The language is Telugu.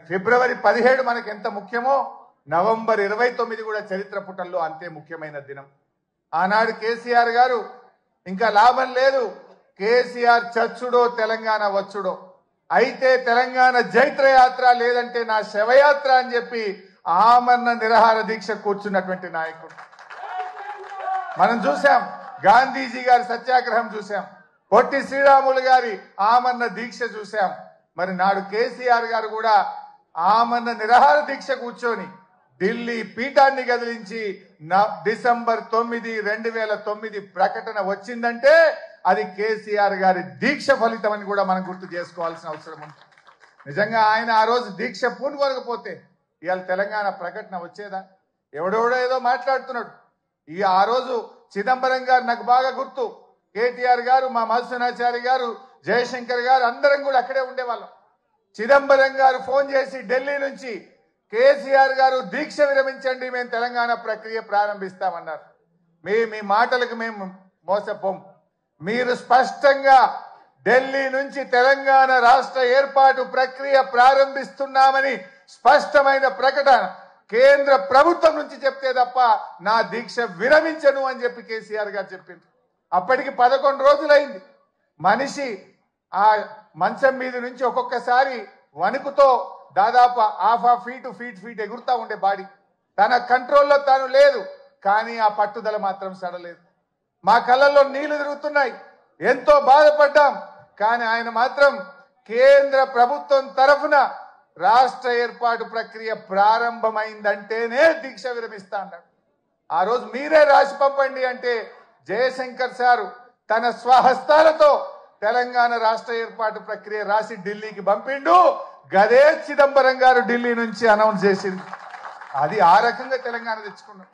ఫిబ్రవరి 17 మనకు ఎంత ముఖ్యమో నవంబర్ 29 కూడా చరిత్ర పుటల్లో అంతే ముఖ్యమైన దినం. ఆనాడు కేసీఆర్ గారు ఇంకా లాభం లేదు, కేసీఆర్ చచ్చుడో తెలంగాణ వచ్చుడో, అయితే తెలంగాణ జైత్రయాత్ర లేదంటే నా శవయాత్ర అని చెప్పి ఆమరణ నిరాహార దీక్ష కూర్చున్నటువంటి నాయకుడు మనం చూసాం. గాంధీజీ గారి సత్యాగ్రహం చూసాం, పొట్టి శ్రీరాములు గారి ఆమరణ దీక్ష చూసాం. మరి నాడు కేసీఆర్ గారు కూడా ఆమరణ నిరాహార దీక్ష కూర్చొని ఢిల్లీ పీఠాన్ని కదిలించి డిసెంబర్ 9, 2009 ప్రకటన వచ్చిందంటే అది కేసీఆర్ గారి దీక్ష ఫలితం అని కూడా మనం గుర్తు చేసుకోవాల్సిన అవసరం ఉంది. నిజంగా ఆయన ఆ రోజు దీక్ష పూనుకోకపోతే ఇవాళ తెలంగాణ ప్రకటన వచ్చేదా? ఎవడెవడో ఏదో మాట్లాడుతున్నాడు. ఆ రోజు చిదంబరం గారు నాకు బాగా గుర్తు, కేటీఆర్ గారు, మా మధుసూనాచారి గారు, జయశంకర్ గారు అందరం కూడా అక్కడే ఉండేవాళ్ళం. చిదంబరం గారు ఫోన్ చేసి ఢిల్లీ నుంచి కేసీఆర్ గారు దీక్ష విరమించండి, మేము తెలంగాణ ప్రక్రియ ప్రారంభిస్తామన్నారు. మీ మాటలకు మేము మోసపోం. మీరు స్పష్టంగా ఢిల్లీ నుంచి తెలంగాణ రాష్ట్ర ఏర్పాటు ప్రక్రియ ప్రారంభిస్తున్నామని స్పష్టమైన ప్రకటన కేంద్ర ప్రభుత్వం నుంచి చెప్తే తప్ప నా దీక్ష విరమించను అని చెప్పి కేసీఆర్ గారు చెప్పింది. అప్పటికి 11 రోజులైంది. మనిషి ఆ మంచం మీద నుంచి ఒక్కొక్కసారి వణుకుతో దాదాపు హాఫ్ ఫీట్ ఎగురుతా ఉండే బాడీ, తన కంట్రోల్లో తాను లేదు. కానీ ఆ పట్టుదల మాత్రం సడలేదు. మా కళ్ళల్లో నీళ్లు తిరుగుతున్నాయి, ఎంతో బాధపడ్డాం. కానీ ఆయన మాత్రం కేంద్ర ప్రభుత్వం తరఫున రాష్ట్ర ఏర్పాటు ప్రక్రియ ప్రారంభమైందంటేనే దీక్ష విరమిస్తా అన్నాడు. ఆ రోజు మీరే రాసి పంపండి అంటే జయశంకర్ సారు తన స్వహస్తాలతో తెలంగాణ రాష్ట్ర ఏర్పాటు ప్రక్రియ రాసి ఢిల్లీకి పంపిండు. గదే చిదంబరం గారు ఢిల్లీ నుంచి అనౌన్స్ చేసింది. అది ఆ రకంగా తెలంగాణ తెచ్చుకున్నాం.